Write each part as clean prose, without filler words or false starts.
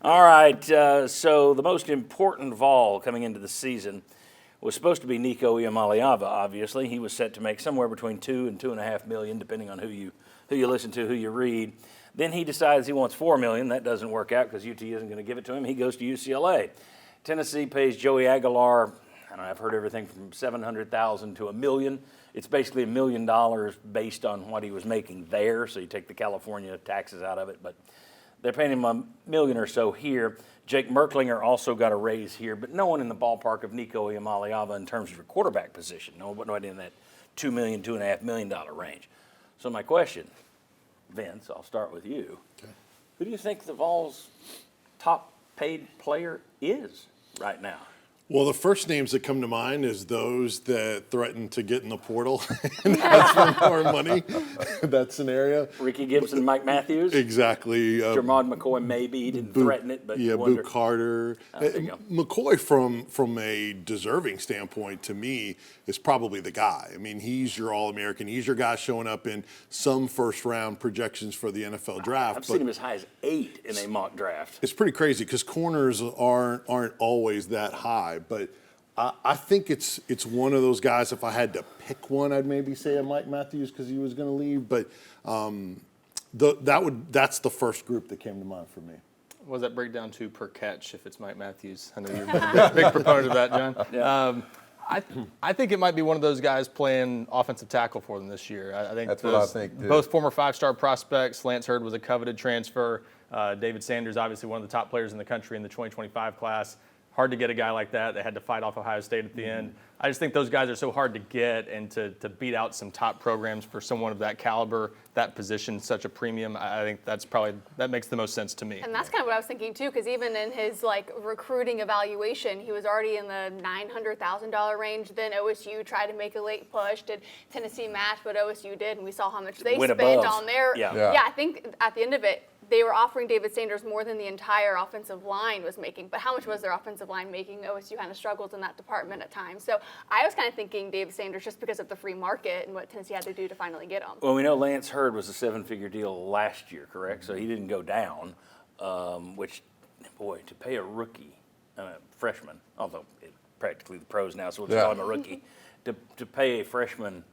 All right, so the most important Vol coming into the season was supposed to be Nico Iamaleava, obviously. He was set to make somewhere between $2 and $2.5 million, depending on who you listen to, who you read. Then he decides he wants $4 million. That doesn't work out because UT isn't going to give it to him. He goes to UCLA. Tennessee pays Joey Aguilar, I don't know, I've heard everything from $700,000 to $1 million. It's basically $1 million based on what he was making there, so you take the California taxes out of it, but they're paying him $1 million or so here. Jake Merklinger also got a raise here, but no one in the ballpark of Nico Iamaleava in terms of your quarterback position. Nobody in that $2 million, $2.5 million range. So my question, Vince, I'll start with you. Okay. Who do you think the Vols' top paid player is right now? Well, the first names that come to mind is those that threaten to get in the portal and ask for more money. That scenario. Ricky Gibson, Mike Matthews. Exactly. Jermod McCoy, maybe he didn't threaten it, but yeah, Boo Carter. McCoy, from a deserving standpoint, to me, is probably the guy. I mean, he's your All-American. He's your guy showing up in some first-round projections for the NFL draft. I've seen him as high as 8 in a mock draft. It's pretty crazy because corners aren't always that high. But I think it's one of those guys. If I had to pick one, I'd maybe say a Mike Matthews because he was going to leave. But that's the first group that came to mind for me. What does that break down to per catch if it's Mike Matthews? I know you're a big proponent of that, John. Yeah. I think it might be one of those guys playing offensive tackle for them this year. I think that's what I think, too. Both former 5-star prospects. Lance Hurd was a coveted transfer. David Sanders, obviously one of the top players in the country in the 2025 class. Hard to get a guy like that. They had to fight off Ohio State at the end. I just think those guys are so hard to get, and to beat out some top programs for someone of that caliber, that position, such a premium, I think that makes the most sense to me. And that's kind of what I was thinking too, because even in his recruiting evaluation, he was already in the $900,000 range. Then OSU tried to make a late push. Did Tennessee match what OSU did? And we saw how much they spent on their. Yeah, I think at the end of it, they were offering David Sanders more than the entire offensive line was making. But how much was their offensive line making? OSU kind of struggled in that department at times. So I was kind of thinking David Sanders just because of the free market and what Tennessee had to do to finally get him. Well, we know Lance Hurd was a 7-figure deal last year, correct? So he didn't go down, which, boy, to pay a rookie, freshman, although practically the pros now, so we'll just call him a rookie, to pay a freshman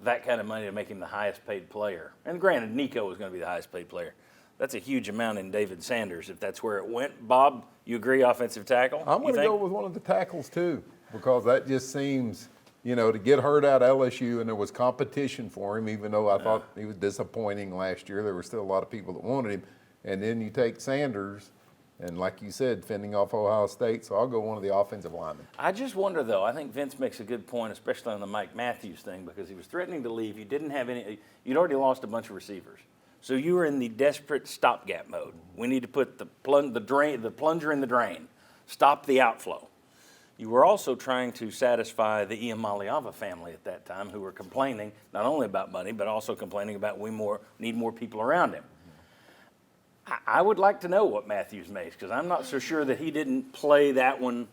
that kind of money to make him the highest paid player. And granted, Nico was going to be the highest paid player. That's a huge amount in David Sanders if that's where it went. Bob, you agree offensive tackle? I'm going to go with one of the tackles too, because that just seems, to get Hurd out of LSU, and there was competition for him, even though I thought he was disappointing last year. There were still a lot of people that wanted him. And then you take Sanders, and like you said, fending off Ohio State, so I'll go one of the offensive linemen. I just wonder, though, I think Vince makes a good point, especially on the Mike Matthews thing, because he was threatening to leave. You didn't have any – you'd already lost a bunch of receivers. So you were in the desperate stopgap mode. We need to put the plunger in the drain, stop the outflow. You were also trying to satisfy the Iamaleava family at that time, who were complaining not only about money, but also complaining about we need more people around him. I would like to know what Matthews makes, because I'm not so sure that he didn't play that one,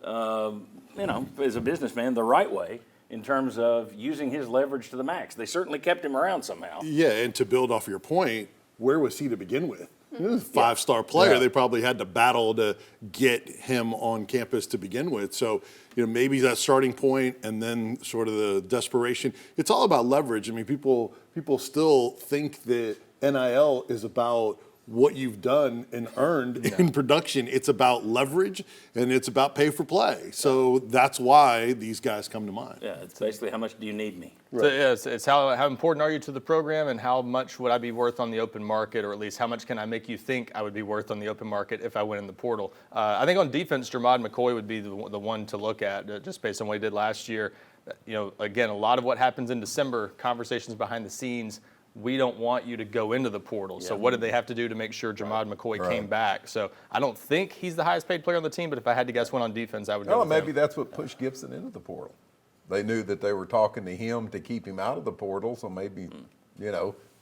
as a businessman, the right way, in terms of using his leverage to the max. They certainly kept him around somehow. Yeah, and to build off your point, where was he to begin with? He was a 5-star player. Yeah. They probably had to battle to get him on campus to begin with. So, maybe that starting point and then sort of the desperation. It's all about leverage. I mean, people still think that NIL is about what you've done and earned in production. It's about leverage, and it's about pay for play. So that's why these guys come to mind. Yeah, it's basically how much do you need me? Right. So it's how important are you to the program, and how much would I be worth on the open market, or at least how much can I make you think I would be worth on the open market if I went in the portal? I think on defense, Jermod McCoy would be the one to look at, just based on what he did last year. Again, a lot of what happens in December, conversations behind the scenes, we don't want you to go into the portal. Yeah. So what did they have to do to make sure Jermod McCoy came back? So I don't think he's the highest paid player on the team, but if I had to guess one on defense, I would go with maybe him. That's what pushed Gibson into the portal. They knew that they were talking to him to keep him out of the portal, so maybe,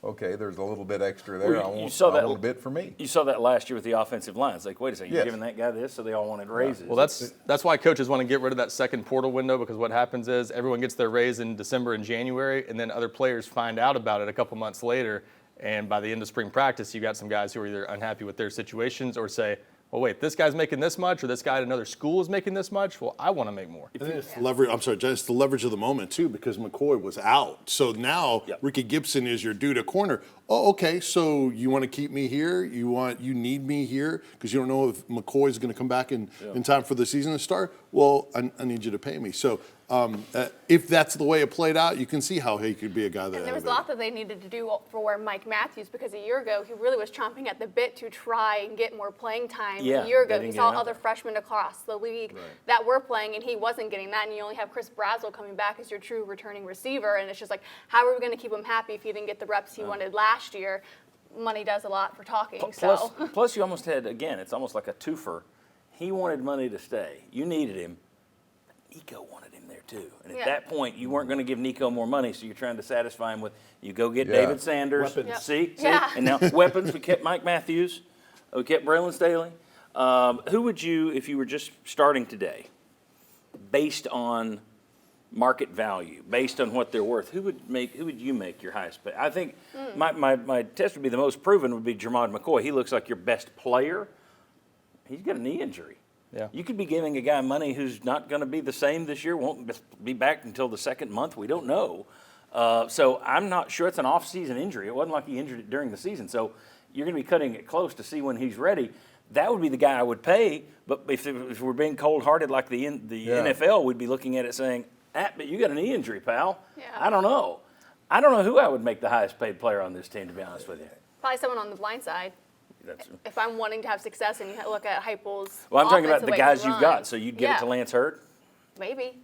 okay, there's a little bit extra there. I want a little bit for me. You saw that last year with the offensive line. It's like, wait a second, you're giving that guy this, so they all wanted raises. Well, that's why coaches want to get rid of that second portal window, because what happens is everyone gets their raise in December and January, and then other players find out about it a couple months later. And by the end of spring practice, you got some guys who are either unhappy with their situations or say, well, wait, this guy's making this much, or this guy at another school is making this much. Well, I want to make more. I think it's leverage. I'm sorry, Jen, it's the leverage of the moment too, because McCoy was out. So now Ricky Gibson is your dude at corner. Oh, okay. So you want to keep me here? You need me here because you don't know if McCoy is going to come back in time for the season to start. Well, I need you to pay me. So if that's the way it played out, you can see how he could be a guy that. And there was a lot that they needed to do for Mike Matthews because a year ago he really was chomping at the bit to try and get more playing time. Yeah, a year ago they he didn't saw get other freshmen across the league that were playing and he wasn't getting that. And you only have Chris Brazzell coming back as your true returning receiver. And it's just like, how are we going to keep him happy if he didn't get the reps he wanted last year? Money does a lot for talking. Plus, you almost had, again, it's almost like a twofer. He wanted money to stay. You needed him. Nico wanted him there too. And at that point, you weren't going to give Nico more money, so you're trying to satisfy him with, you go get David Sanders. Weapons. See? And now weapons, we kept Mike Matthews. We kept Braylon Staley. Who would you, if you were just starting today, based on market value, based on what they're worth, who would you make your highest pay? I think my test would be the most proven would be Jermod McCoy. He looks like your best player. He's got a knee injury. Yeah. You could be giving a guy money who's not going to be the same this year, won't be back until the second month. We don't know. So I'm not sure. It's an off-season injury. It wasn't like he injured it during the season. So you're going to be cutting it close to see when he's ready. That would be the guy I would pay. But if we're being cold-hearted like the NFL, we'd be looking at it saying, but you got a knee injury, pal. Yeah. I don't know. I don't know who I would make the highest-paid player on this team, to be honest with you. Probably someone on the blind side. If I'm wanting to have success and you look at Heupel's Well, I'm talking about offense, the way guys he you've got. runs. So you'd give it to Lance Hurd? Maybe.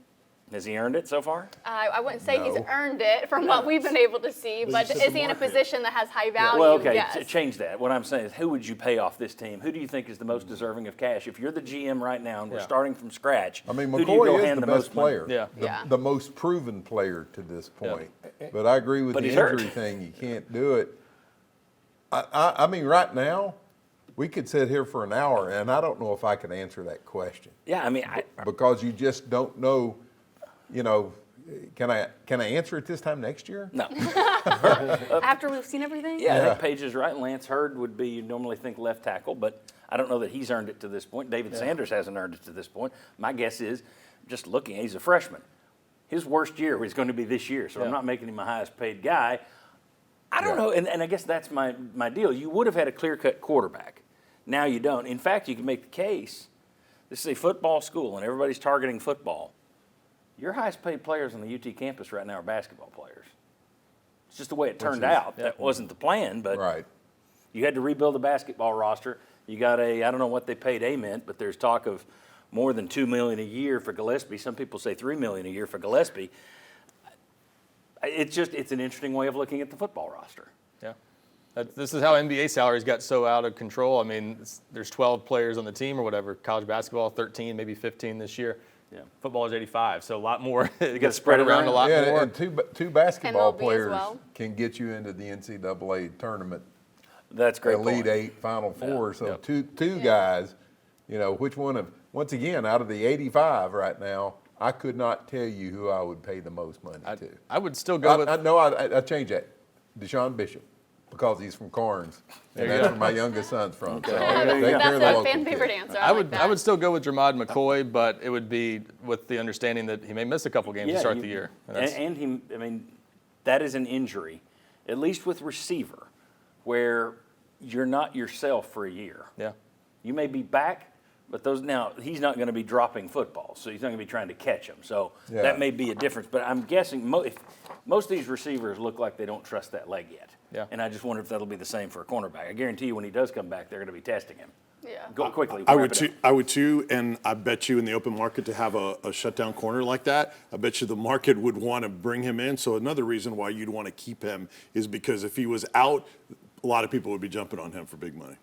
Has he earned it so far? I wouldn't say he's No. earned it from what we've been able to see, but just is the he in a market. position that has high value? Well, okay, Yes. change that. What I'm saying is, who would you pay off this team? Who do you think is the most deserving of cash? If you're the GM right now and we're starting from scratch, I mean, who do you go McCoy is hand the most best money? player. Yeah. The most proven player to this point. But I agree with But the he's hurt. injury thing. You can't do it. I mean, right now, we could sit here for an hour, and I don't know if I can answer that question Yeah, I mean, because you just don't know. You know, can I answer it this time next year? no. After we've seen everything? Yeah, I think Paige is right. Lance Hurd would be, you normally think left tackle, but I don't know that he's earned it to this point. David Sanders hasn't earned it to this point. My guess is, just looking, he's a freshman. His worst year is going to be this year, so I'm not making him my highest paid guy. I don't know, and I guess that's my deal. You would have had a clear-cut quarterback. Now you don't. In fact, you can make the case, this is a football school, and everybody's targeting football. Your highest paid players on the UT campus right now are basketball players. It's just the way it turned out. That wasn't the plan, but you had to rebuild the basketball roster. You got I don't know what they paid Ament, but there's talk of more than $2 million a year for Gillespie. Some people say $3 million a year for Gillespie. It's an interesting way of looking at the football roster. Yeah. This is how NBA salaries got so out of control. I mean, there's 12 players on the team or whatever. College basketball, 13, maybe 15 this year. Yeah. Football is 85, so a lot more. It gets gets spread around a lot more. And two basketball MLB as players well. can get you into the NCAA tournament, That's a great. Elite point. Eight, Final Four. So Yep. two guys, you know, which one of, once again, out of the 85 right now, I could not tell you who I would pay the most money to. I would still go with. I changed that. Deshaun Bishop, because he's from Carnes, and that's where my youngest son's from. So That's take care of the a local fan kid. favorite answer. I like that. would still go with Jermod McCoy, but it would be with the understanding that he may miss a couple games to start the year. And he, I mean, that is an injury, at least with receiver, where you're not yourself for a year. Yeah. You may be back, but now he's not going to be dropping footballs, so he's not going to be trying to catch them. So that may be a difference. But I'm guessing if most of these receivers look like they don't trust that leg yet. Yeah. And I just wonder if that'll be the same for a cornerback. I guarantee you when he does come back, they're going to be testing him. Yeah. Go quickly. I wrap would it too. up. I would too, and I bet you in the open market to have a shutdown corner like that, I bet you the market would want to bring him in. So another reason why you'd want to keep him is because if he was out, a lot of people would be jumping on him for big money.